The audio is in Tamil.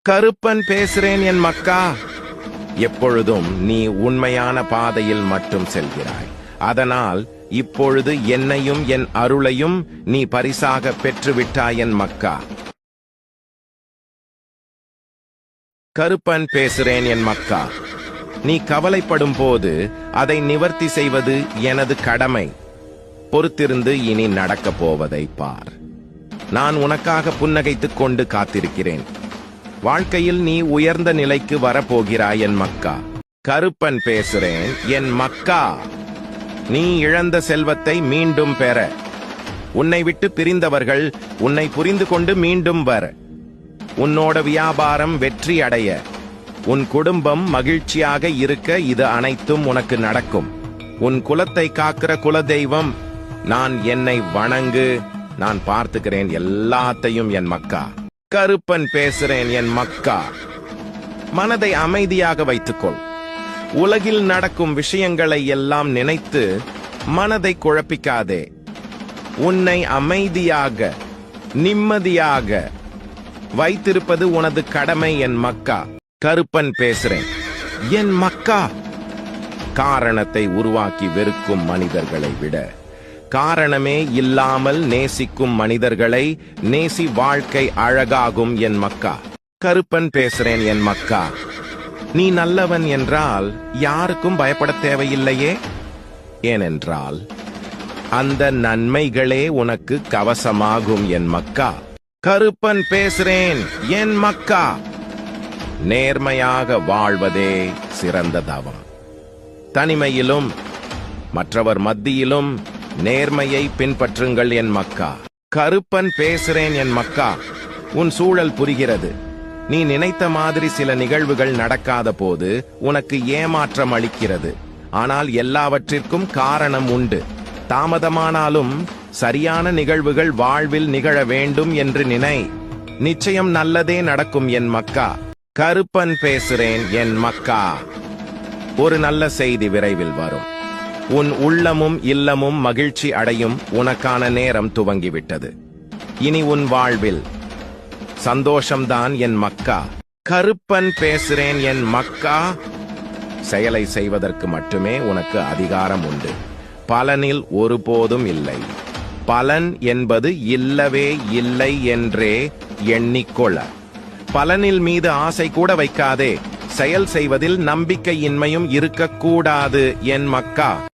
கருப்பன் பேசுறேன் என் மக்கா. எப்பொழுதும் நீ உண்மையான பாதையில் மட்டும் செல்கிறாய். அதனால் இப்பொழுது என்னையும் என் அருளையும் நீ பரிசாக பெற்றுவிட்டாய் என் மக்கா. கருப்பன் பேசுறேன் என் மக்கா. நீ கவலைப்படும் போது அதை நிவர்த்தி செய்வது எனது கடமை. பொறுத்திருந்து இனி நடக்கப் போவதை பார். நான் உனக்காக புன்னகைத்துக் கொண்டு காத்திருக்கிறேன். வாழ்க்கையில் நீ உயர்ந்த நிலைக்கு வரப்போகிறாய் என் மக்கா. கருப்பன் பேசுறேன் என் மக்கா. நீ இழந்த செல்வத்தை மீண்டும் பெற, உன்னை விட்டு பிரிந்தவர்கள் உன்னை புரிந்து கொண்டு மீண்டும் வர, உன்னோட வியாபாரம் வெற்றி அடைய, உன் குடும்பம் மகிழ்ச்சியாக இருக்க இது அனைத்தும் உனக்கு நடக்கும். உன் குலத்தை காக்கிற குலதெய்வம் நான், என்னை வணங்கு. நான் பார்த்துக்கிறேன் எல்லாத்தையும் என் மக்கா. கருப்பன் பேசுறேன் என் மக்கா. மனதை அமைதியாக வைத்துக்கொள். உலகில் நடக்கும் விஷயங்களை எல்லாம் நினைத்து மனதை குழப்பிக்காதே. உன்னை அமைதியாக நிம்மதியாக வைத்திருப்பது உனது கடமை என் மக்கா. கருப்பன் பேசுறேன் என் மக்கா. காரணத்தை உருவாக்கி வெறுக்கும் மனிதர்களை விட காரணமே இல்லாமல் நேசிக்கும் மனிதர்களை நேசி, வாழ்க்கை அழகாகும் என் மக்கா. கருப்பன் பேசுறேன் என் மக்கா. நீ நல்லவன் என்றால் யாருக்கும் பயப்பட தேவையில்லையே. ஏனென்றால் அந்த நன்மைகளே உனக்கு கவசமாகும் என் மக்கா. கருப்பன் பேசுறேன் என் மக்கா. நேர்மையாக வாழ்வதே சிறந்த தவம். தனிமையிலும் மற்றவர் மத்தியிலும் நேர்மையை பின்பற்றுங்கள் என் மக்கா. கருப்பன் பேசுறேன் என் மக்கா. உன் சூழல் புரிகிறது. நீ நினைத்த மாதிரி சில நிகழ்வுகள் நடக்காத போது உனக்கு ஏமாற்றம் அளிக்கிறது. ஆனால் எல்லாவற்றிற்கும் காரணம் உண்டு. தாமதமானாலும் சரியான நிகழ்வுகள் வாழ்வில் நிகழ வேண்டும் என்று நினை. நிச்சயம் நல்லதே நடக்கும் என் மக்கா. கருப்பன் பேசுறேன் என் மக்கா. ஒரு நல்ல செய்தி விரைவில் வரும். உன் உள்ளமும் இல்லமும் மகிழ்ச்சி அடையும். உனக்கான நேரம் துவங்கிவிட்டது. இனி உன் வாழ்வில் சந்தோஷம்தான் என் மக்கா. கருப்பன் பேசுறேன் என் மக்கா. செயலை செய்வதற்கு மட்டுமே உனக்கு அதிகாரம் உண்டு. பலனில் ஒருபோதும் இல்லை. பலன் என்பது இல்லவே இல்லை என்றே எண்ணிக்கொள்ள. பலனில் மீது ஆசை கூட வைக்காதே. செயல் செய்வதில் நம்பிக்கையின்மையும் இருக்கக்கூடாது என் மக்கா.